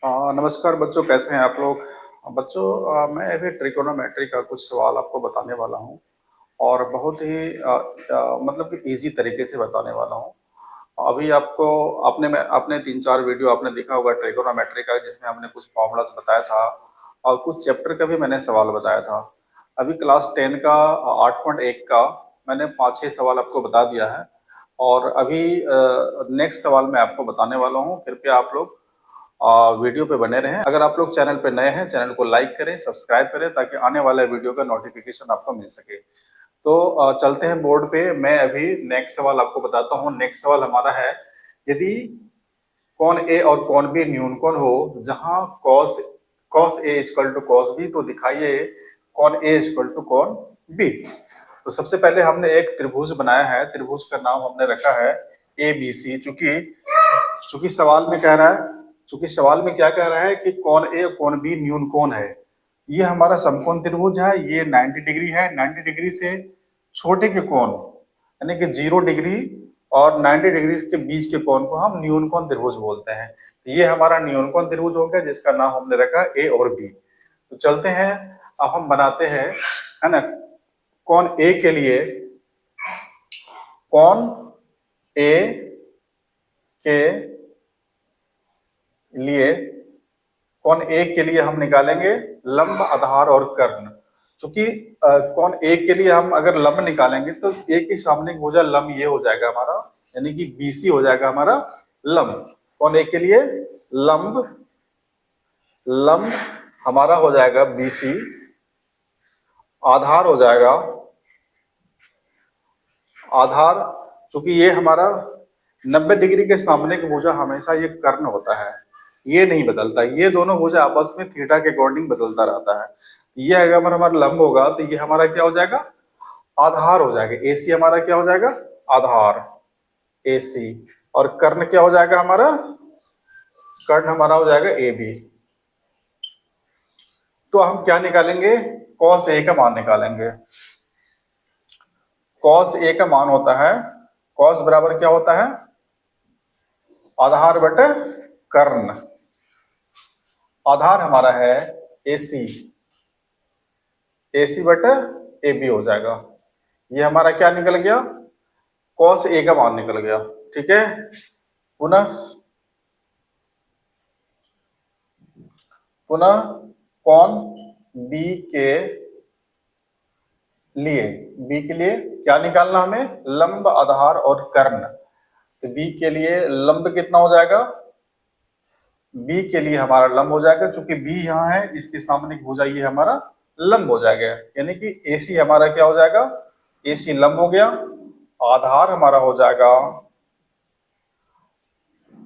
नमस्कार बच्चों, कैसे हैं आप लोग। बच्चों, मैं अभी ट्रिकोनोमेट्री का कुछ सवाल आपको बताने वाला हूं और बहुत ही मतलब कि इजी तरीके से बताने वाला हूं। अभी आपको आपने 3-4 वीडियो आपने देखा होगा ट्रिकोनोमेट्री का, जिसमें हमने कुछ फॉर्मूलाज बताया था और कुछ चैप्टर का भी मैंने सवाल बताया था। अभी क्लास 10 का 8.1 का मैंने 5-6 सवाल आपको बता दिया है और अभी नेक्स्ट सवाल मैं आपको बताने वाला हूँ। कृपया आप लोग वीडियो पे बने रहें। अगर आप लोग चैनल पे नए हैं, चैनल को लाइक करें, सब्सक्राइब करें ताकि आने वाले वीडियो का नोटिफिकेशन आपको मिल सके। तो चलते हैं बोर्ड पे। मैं अभी नेक्स्ट सवाल आपको बताता हूँ। नेक्स्ट सवाल हमारा है, यदि कौन ए और कौन बी न्यूनकोण हो जहां cos cos a equal to cos b, तो दिखाइए कौन a इक्वल टू कौन b। तो सबसे पहले हमने एक त्रिभुज बनाया है। त्रिभुज का नाम हमने रखा है ABC। चूंकि सवाल में कह रहा है, चूंकि सवाल में क्या कह रहा है कि कौन ए और कौन बी न्यूनकोण है। ये हमारा समकोण त्रिभुज है। ये 90 डिग्री है। 90 डिग्री से छोटे के कोण यानी कि 0 डिग्री और 90 डिग्री के बीच के कोण को हम न्यूनकोण त्रिभुज बोलते हैं। ये हमारा न्यूनकोण त्रिभुज हो गया, जिसका नाम हमने रखा ए और बी। तो चलते हैं, अब हम बनाते हैं, है ना। कौन ए के लिए, कौन ए के लिए कौन ए के लिए हम निकालेंगे लंब, आधार और कर्ण। चूंकि कौन ए के लिए हम अगर लंब निकालेंगे तो ए के सामने भुजा लंब ये हो जाएगा हमारा, यानी कि बीसी हो जाएगा हमारा लंब। कौन ए के लिए लंब, लंब हमारा हो जाएगा बीसी। आधार हो जाएगा, आधार चूंकि ये हमारा 90 डिग्री के सामने की भुजा हमेशा ये कर्ण होता है, ये नहीं बदलता। ये दोनों भुजा आपस में थीटा के अकॉर्डिंग बदलता रहता है। ये अगर हमारा लंब होगा तो ये हमारा क्या हो जाएगा, आधार हो जाएगा। एसी हमारा क्या हो जाएगा, आधार एसी। और कर्ण क्या हो जाएगा हमारा, कर्ण हमारा हो जाएगा ए बी। तो हम क्या निकालेंगे, कॉस ए का मान निकालेंगे। कॉस ए का मान होता है, कॉस बराबर क्या होता है, आधार बटे कर्ण। आधार हमारा है एसी, एसी बटे ए बी हो जाएगा। ये हमारा क्या निकल गया, कॉस ए का मान निकल गया। ठीक है, पुनः पुनः कौन बी के लिए, बी के लिए क्या निकालना हमें, लंब, आधार और कर्ण। तो बी के लिए लंब कितना हो जाएगा, बी के लिए हमारा लंब हो जाएगा, चूंकि बी यहाँ है इसके सामने भुजा ये हमारा लंब हो जाएगा, यानी कि एसी हमारा क्या हो जाएगा, एसी लंब हो गया। आधार हमारा हो जाएगा,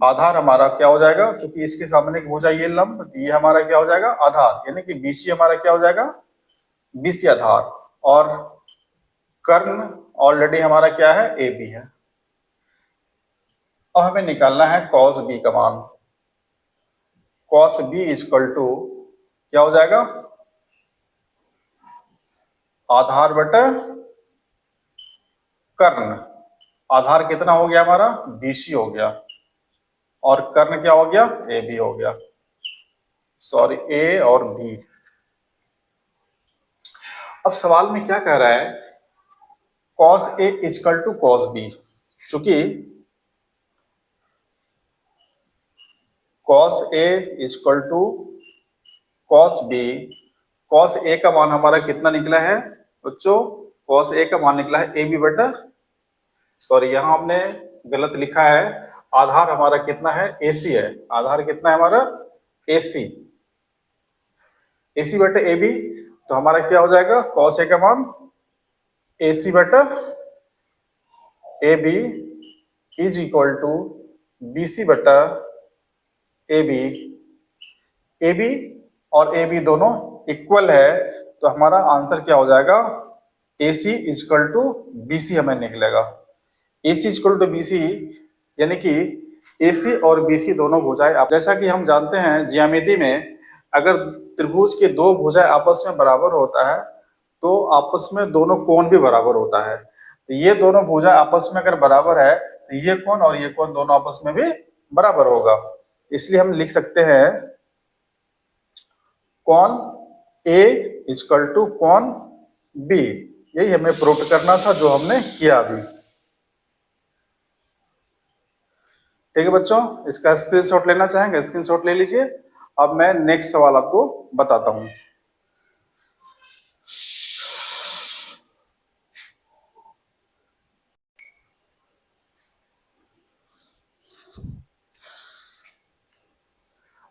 आधार हमारा क्या हो जाएगा, चूंकि इसके सामने भुजा ये लंब, ये हमारा क्या हो जाएगा आधार, यानी कि बीसी हमारा क्या हो जाएगा, बीसी आधार। और कर्ण ऑलरेडी हमारा क्या है, ए बी है। अब हमें निकालना है कॉस बी का मान। कॉस बी इक्वल टू क्या हो जाएगा, आधार बटे कर्ण। आधार कितना हो गया हमारा, बीसी हो गया, और कर्ण क्या हो गया, ए बी हो गया। सॉरी, ए और बी। अब सवाल में क्या कह रहा है, cos A equal to cos B. चूंकि cos A equal to cos B, cos A का मान हमारा कितना निकला है बच्चों, कॉस ए का मान निकला है ए बी बटा, सॉरी यहां हमने गलत लिखा है। आधार हमारा कितना है, एसी है। आधार कितना है हमारा, एसी, एसी बटे ए बी। तो हमारा क्या हो जाएगा, कॉस ए का मान एसी बटा A B is equal to BC बटा ए बी। ए बी और ए बी दोनों इक्वल है, तो हमारा आंसर क्या हो जाएगा, AC इक्वल टू BC हमें निकलेगा। AC इक्वल टू BC यानी कि AC और BC दोनों भुजाएं, जैसा कि हम जानते हैं ज्यामिति में, अगर त्रिभुज के दो भुजाएं आपस में बराबर होता है तो आपस में दोनों कोण भी बराबर होता है। तो ये दोनों भुजा आपस में अगर बराबर है तो ये कोण और ये कोण दोनों आपस में भी बराबर होगा। इसलिए हम लिख सकते हैं cos A equal to cos B, यही हमें प्रूव करना था जो हमने किया अभी। ठीक है बच्चों, इसका स्क्रीनशॉट लेना चाहेंगे, स्क्रीनशॉट ले लीजिए। अब मैं नेक्स्ट सवाल आपको बताता हूं।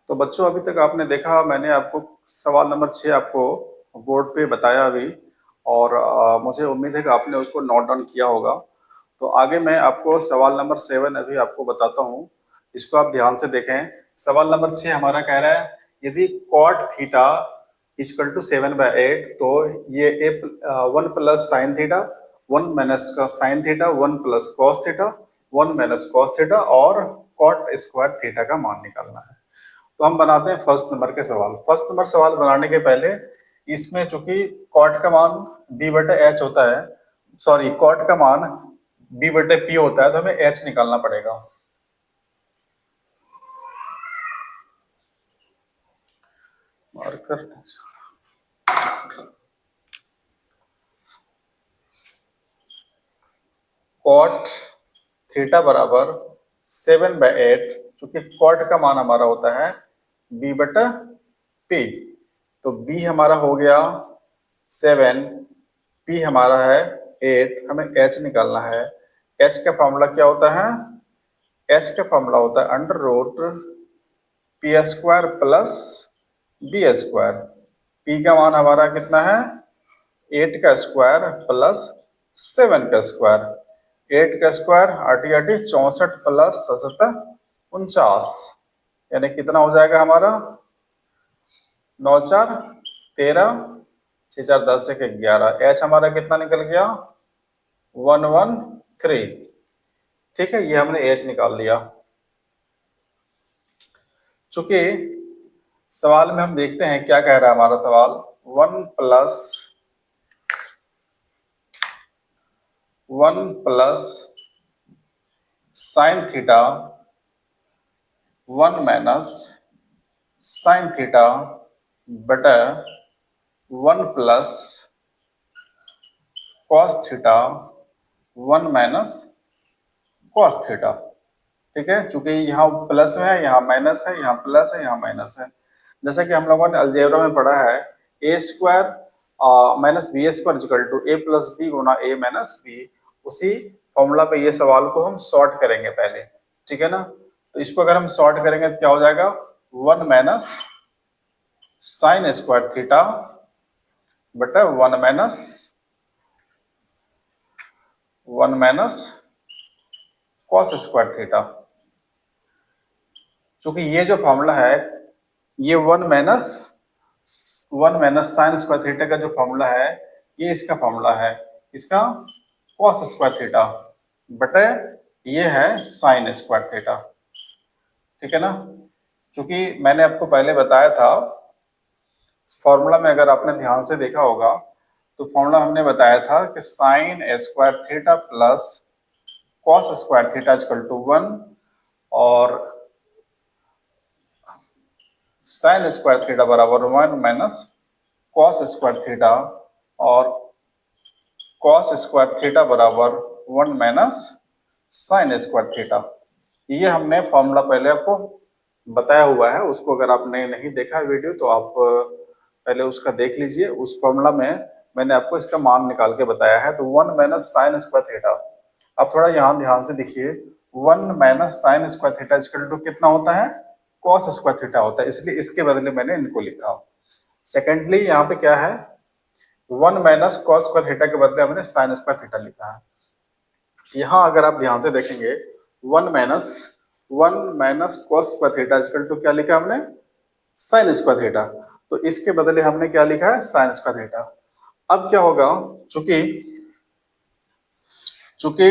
तो बच्चों अभी तक आपने देखा, मैंने आपको सवाल नंबर 6 आपको बोर्ड पे बताया अभी, और मुझे उम्मीद है कि आपने उसको नोट डाउन किया होगा। तो आगे मैं आपको सवाल नंबर 7 अभी आपको बताता हूँ, इसको आप ध्यान से देखें। सवाल नंबर 6 हमारा कह रहा है यदि कॉट थीटा इक्वल टू 7/8, तो ये 1 plus sine theta, 1 minus sine theta, 1 plus cos theta, 1 minus cos theta और कॉट स्क्वायर थीटा का मान निकालना है। तो हम बनाते हैं फर्स्ट नंबर के सवाल। फर्स्ट नंबर सवाल बनाने के पहले इसमें चूंकि कॉट का मान b बटे एच होता है, सॉरी कॉट का मान b बटे पी होता है, तो हमें h निकालना पड़ेगा। मार्कर कॉट थीटा बराबर 7/8, चूंकि कॉट का मान हमारा होता है b बटा p, तो b हमारा हो गया 7, p हमारा है 8, हमें h निकालना है। h का फॉर्मूला क्या होता है? h का फॉर्मूला होता है under root P square plus B square. p का मान हमारा कितना है? 8 का स्क्वायर प्लस 7 का स्क्वायर। 8 का स्क्वायर 8 8 64 प्लस 77 49, यानी कितना हो जाएगा हमारा? 9 4 13, 6 4 10 1 11। h हमारा कितना निकल गया? 113। ठीक है, ये हमने h निकाल लिया। चूंकि सवाल में हम देखते हैं क्या कह रहा है हमारा सवाल, 1 plus sine theta 1 minus sign theta बटा 1 plus cos theta 1 minus cos theta. ठीक है, चूंकि यहाँ प्लस में है, यहाँ माइनस है, यहाँ प्लस है, यहाँ माइनस है। जैसा कि हम लोगों ने अलजेब्रा में पढ़ा है, a square minus b square equal to a plus b गुना ए माइनस बी। उसी फॉर्मूला पे ये सवाल को हम सॉर्ट करेंगे पहले। ठीक है ना, तो इसको अगर हम सॉर्ट करेंगे तो क्या हो जाएगा? 1 माइनस साइन स्क्वायर थीटा बटा 1 माइनस कॉस स्क्वायर थीटा। चूंकि ये जो फॉर्मूला है, ये 1 माइनस साइन स्क्वायर थीटा का जो फॉर्मूला है, ये इसका फॉर्मूला है, इसका कॉस स्क्वायर थीटा बटे ये है साइन स्क्वायर थीटा। ठीक है ना, चूंकि मैंने आपको पहले बताया था फॉर्मूला में, अगर आपने ध्यान से देखा होगा तो फॉर्मूला हमने बताया था कि sine square theta plus cos square theta equal to 1, और साइन स्क्वायर थीटा बराबर 1 माइनस कॉस स्क्वायर थीटा, और कॉस स्क्वायर थीटा बराबर 1 माइनस साइन स्क्वायर थीटा। ये हमने फॉर्मूला पहले आपको बताया हुआ है, उसको अगर आपने नहीं देखा वीडियो तो आप पहले उसका देख लीजिए। उस फॉर्मूला में मैंने आपको इसका मान निकाल के बताया है। तो 1 माइनस साइन स्क्वायर थीटा, अब थोड़ा यहाँ ध्यान से देखिए, 1 minus sine square theta equal to कितना होता है? कॉस स्क्वायर थीटा होता है, इसलिए इसके बदले मैंने इनको लिखा। सेकेंडली यहाँ पे क्या है, 1 माइनस कॉस स्क्वायर थीटा के बदले हमने साइन स्क्वायर थीटा लिखा है। यहाँ अगर आप ध्यान से देखेंगे, 1 minus cos square theta equal to क्या लिखा हमने? Sine square theta. तो इसके बदले हमने क्या लिखा है? Sine square theta. अब क्या होगा, चूंकि चूंकि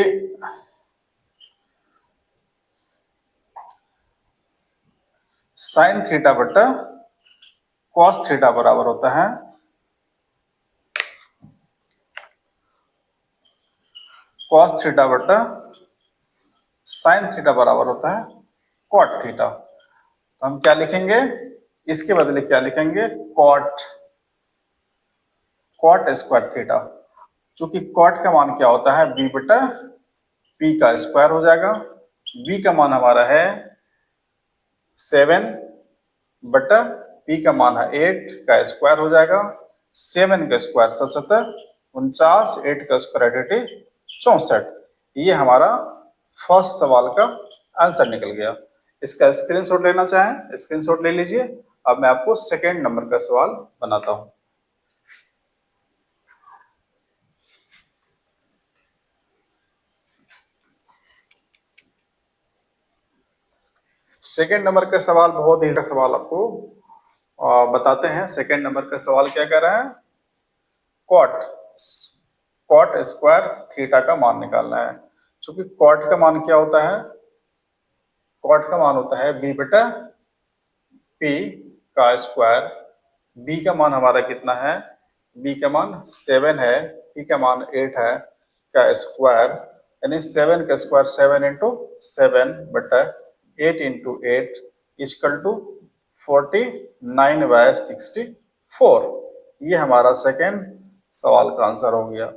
साइन थीटा बटा कॉस थीटा बराबर होता है कॉस थीटा बटा साइन थीटा बराबर होता है कॉट थीटा। तो हम क्या लिखेंगे? इसके बदले क्या लिखेंगे, कॉट कॉट स्क्वायर थीटा। चूंकि कॉट का मान क्या होता है, बी बटा पी का स्क्वायर हो जाएगा। बी का मान हमारा है 7 बटा पी का मान है 8 का स्क्वायर हो जाएगा। 7 का स्क्वायर 77, 49, 8 का स्क्वायर 64। ये हमारा फर्स्ट सवाल का आंसर निकल गया। इसका स्क्रीनशॉट लेना चाहें, स्क्रीनशॉट ले लीजिए। अब मैं आपको सेकेंड नंबर का सवाल बनाता हूं। सेकेंड नंबर का सवाल बहुत ही सवाल आपको बताते हैं। सेकेंड नंबर का सवाल क्या कह रहा है, कॉट कॉट स्क्वायर थीटा का मान निकालना है। क्योंकि कॉट का मान क्या होता है, कॉट का मान होता है बी बटा पी का स्क्वायर। बी का मान हमारा कितना है, बी का मान 7 है, पी का मान 8 है का स्क्वायर, यानी 7 का स्क्वायर 7 इंटू 7 बटा 8 इंटू 8 इक्वल टू 49/64। ये हमारा सेकेंड सवाल का आंसर हो गया।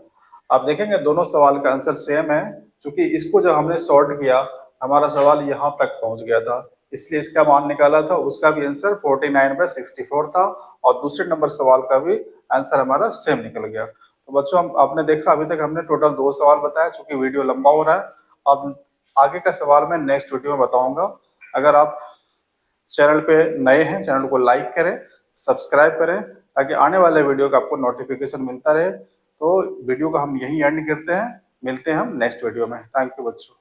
आप देखेंगे दोनों सवाल का आंसर सेम है। क्योंकि इसको जब हमने सॉर्ट किया, हमारा सवाल यहाँ तक पहुंच गया था, इसलिए इसका मान निकाला था। उसका भी आंसर 49/64 था और दूसरे नंबर सवाल का भी आंसर हमारा सेम निकल गया। तो बच्चों, हम आपने देखा अभी तक हमने टोटल 2 सवाल बताया। चूंकि वीडियो लंबा हो रहा है, अब आगे का सवाल मैं नेक्स्ट वीडियो में बताऊंगा। अगर आप चैनल पे नए हैं, चैनल को लाइक करें, सब्सक्राइब करें, ताकि आने वाले वीडियो का आपको नोटिफिकेशन मिलता रहे। तो वीडियो को हम यहीं एंड करते हैं, मिलते हैं हम नेक्स्ट वीडियो में। थैंक यू बच्चों।